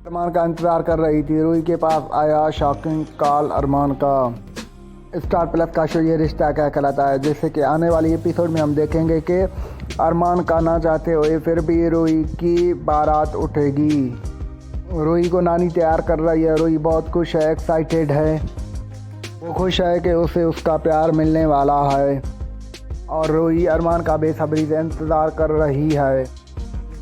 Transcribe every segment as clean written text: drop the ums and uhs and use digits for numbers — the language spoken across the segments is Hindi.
अरमान का इंतज़ार कर रही थी। रूही के पास आया शॉकिंग कॉल अरमान का। स्टार प्लस का शो ये रिश्ता क्या कहलाता है, जैसे कि आने वाली एपिसोड में हम देखेंगे कि अरमान का ना चाहते हुए फिर भी रूही की बारात उठेगी। रूही को नानी तैयार कर रही है। रूही बहुत खुश है, एक्साइटेड है। वो खुश है कि उसे उसका प्यार मिलने वाला है और रूही अरमान का बेसब्री से इंतज़ार कर रही है।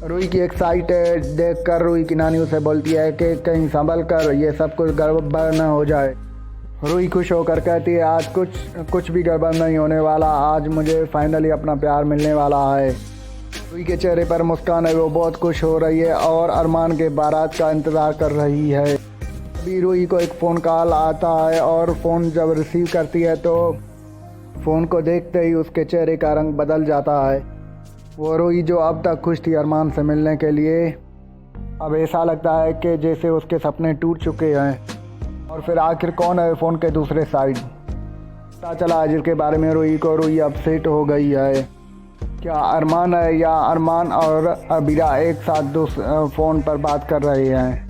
रूही की एक्साइटेड देखकर रूही की नानी उसे बोलती है कि कहीं संभल कर, ये सब कुछ गड़बड़ न हो जाए। रूही खुश होकर कहती है आज कुछ भी गड़बड़ नहीं होने वाला, आज मुझे फाइनली अपना प्यार मिलने वाला है। रूही के चेहरे पर मुस्कान है, वो बहुत खुश हो रही है और अरमान के बारात का इंतज़ार कर रही है। अभी रूही को एक फ़ोन कॉल आता है और फ़ोन जब रिसीव करती है तो फ़ोन को देखते ही उसके चेहरे का रंग बदल जाता है। वो रूही जो अब तक खुश थी अरमान से मिलने के लिए, अब ऐसा लगता है कि जैसे उसके सपने टूट चुके हैं। और फिर आखिर कौन है फ़ोन के दूसरे साइड, पता चला जिसके बारे में रूही अपसेट हो गई है। क्या अरमान है या अरमान और अबीरा एक साथ फ़ोन पर बात कर रहे हैं?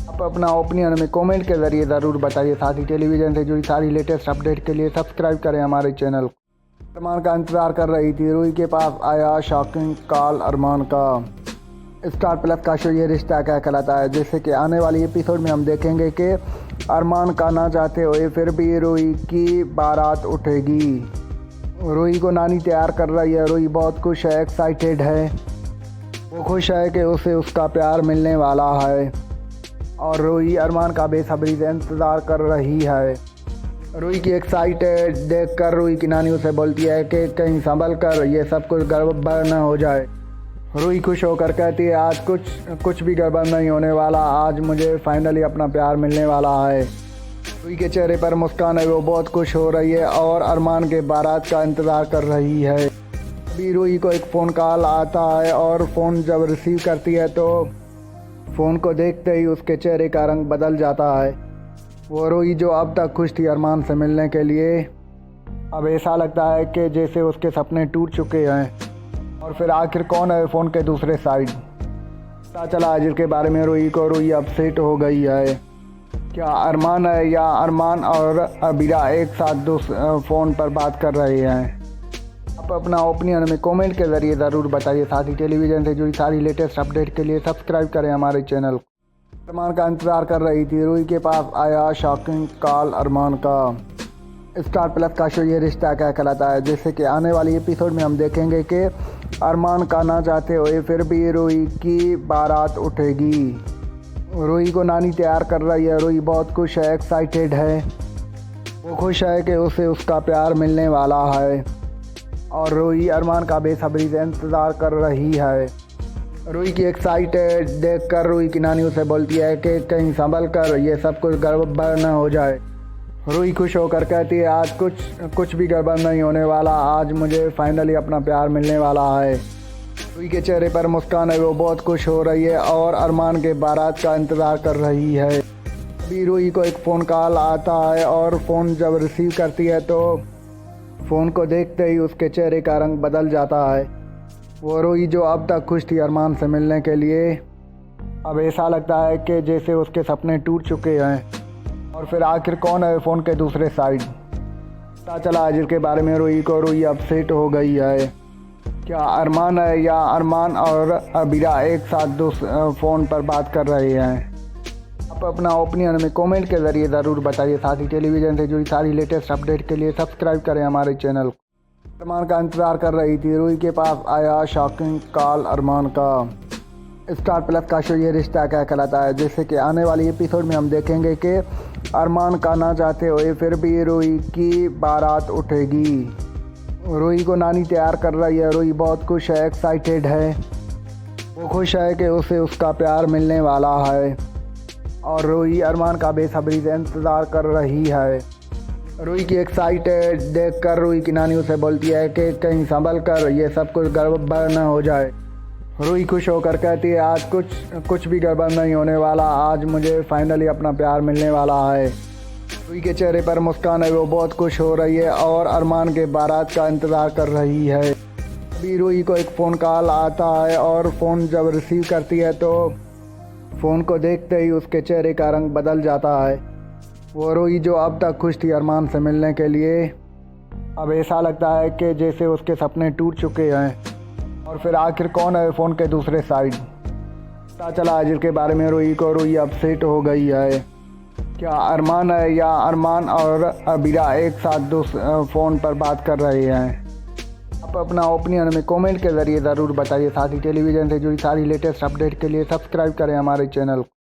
आप अपना ओपिनियन में कमेंट के ज़रिए ज़रूर बताइए। साथ ही टेलीविज़न से जुड़ी सारी लेटेस्ट अपडेट के लिए सब्सक्राइब करें हमारे चैनल को। अरमान का इंतज़ार कर रही थी। रूही के पास आया शॉकिंग कॉल अरमान का। स्टार प्लस का शो ये रिश्ता क्या कहलाता है, जैसे कि आने वाली एपिसोड में हम देखेंगे कि अरमान का ना चाहते हुए फिर भी रूही की बारात उठेगी। रूही को नानी तैयार कर रही है। रूही बहुत खुश है, एक्साइटेड है। वो खुश है कि उसे उसका प्यार मिलने वाला है और रूही अरमान का बेसब्री से इंतज़ार कर रही है। रूही की एक्साइटेड देखकर रूही की नानी उसे बोलती है कि कहीं संभल कर, ये सब कुछ गड़बड़ न हो जाए। रूही खुश होकर कहती है आज कुछ भी गड़बड़ नहीं होने वाला, आज मुझे फाइनली अपना प्यार मिलने वाला है। रूही के चेहरे पर मुस्कान है, वो बहुत खुश हो रही है और अरमान के बारात का इंतज़ार कर रही है। अभी रूही को एक फ़ोन कॉल आता है और फ़ोन जब रिसीव करती है तो फ़ोन को देखते ही उसके चेहरे का रंग बदल जाता है। वो रूही जो अब तक खुश थी अरमान से मिलने के लिए, अब ऐसा लगता है कि जैसे उसके सपने टूट चुके हैं। और फिर आखिर कौन है फ़ोन के दूसरे साइड, पता चला जिसके बारे में रूही अपसेट हो गई है। क्या अरमान है या अरमान और अबीरा एक साथ फ़ोन पर बात कर रहे हैं? आप अपना ओपिनियन में कमेंट के ज़रिए ज़रूर बताइए। साथ ही टेलीविज़न से जुड़ी सारी लेटेस्ट अपडेट के लिए सब्सक्राइब करें हमारे चैनल को। अरमान का इंतज़ार कर रही थी। रूही के पास आया शॉकिंग कॉल अरमान का। स्टार प्लस का शो ये रिश्ता क्या कहलाता है, जैसे कि आने वाली एपिसोड में हम देखेंगे कि अरमान का ना चाहते हुए फिर भी रूही की बारात उठेगी। रूही को नानी तैयार कर रही है। रूही बहुत खुश है, एक्साइटेड है। वो खुश है कि उसे उसका प्यार मिलने वाला है और रूही अरमान का बेसब्री से इंतज़ार कर रही है। रूही की एक्साइटेड देखकर रूही की नानी उसे बोलती है कि कहीं संभल कर, ये सब कुछ गड़बड़ न हो जाए। रूही खुश होकर कहती है आज कुछ भी गड़बड़ नहीं होने वाला, आज मुझे फाइनली अपना प्यार मिलने वाला है। रूही के चेहरे पर मुस्कान है, वो बहुत खुश हो रही है और अरमान के बारात का इंतज़ार कर रही है। अभी रूही को एक फ़ोन कॉल आता है और फ़ोन जब रिसीव करती है तो फ़ोन को देखते ही उसके चेहरे का रंग बदल जाता है। वो रूही जो अब तक खुश थी अरमान से मिलने के लिए, अब ऐसा लगता है कि जैसे उसके सपने टूट चुके हैं। और फिर आखिर कौन है फ़ोन के दूसरे साइड, पता चला जिसके बारे में रूही अपसेट हो गई है। क्या अरमान है या अरमान और अबीरा एक साथ फ़ोन पर बात कर रहे हैं? आप अपना ओपिनियन में कमेंट के ज़रिए ज़रूर बताइए। साथ ही टेलीविज़न से जुड़ी सारी लेटेस्ट अपडेट के लिए सब्सक्राइब करें हमारे चैनल को। अरमान का इंतज़ार कर रही थी। रूही के पास आया शॉकिंग कॉल अरमान का। स्टार प्लस का शो ये रिश्ता क्या कहलाता है, जैसे कि आने वाली एपिसोड में हम देखेंगे कि अरमान का ना चाहते हुए फिर भी रूही की बारात उठेगी। रूही को नानी तैयार कर रही है। रूही बहुत खुश है, एक्साइटेड है। वो खुश है कि उसे उसका प्यार मिलने वाला है और रूही अरमान का बेसब्री से इंतज़ार कर रही है। रूही की एक्साइटेड देखकर रूही की नानी उसे बोलती है कि कहीं संभल कर, ये सब कुछ गड़बड़ न हो जाए। रूही खुश होकर कहती है आज कुछ भी गड़बड़ नहीं होने वाला, आज मुझे फाइनली अपना प्यार मिलने वाला है। रूही के चेहरे पर मुस्कान है, वो बहुत खुश हो रही है और अरमान के बारात का इंतज़ार कर रही है। अभी रूही को एक फ़ोन कॉल आता है और फ़ोन जब रिसीव करती है तो फ़ोन को देखते ही उसके चेहरे का रंग बदल जाता है। वो रोई जो अब तक खुश थी अरमान से मिलने के लिए, अब ऐसा लगता है कि जैसे उसके सपने टूट चुके हैं। और फिर आखिर कौन है फ़ोन के दूसरे साइड? पता चला है जिसके बारे में रोई अपसेट हो गई है। क्या अरमान है या अरमान और अबीरा एक साथ फ़ोन पर बात कर रहे हैं? आप अपना ओपिनियन में कमेंट के ज़रिए ज़रूर बताइए। साथ ही टेलीविज़न से जुड़ी सारी लेटेस्ट अपडेट के लिए सब्सक्राइब करें हमारे चैनल को।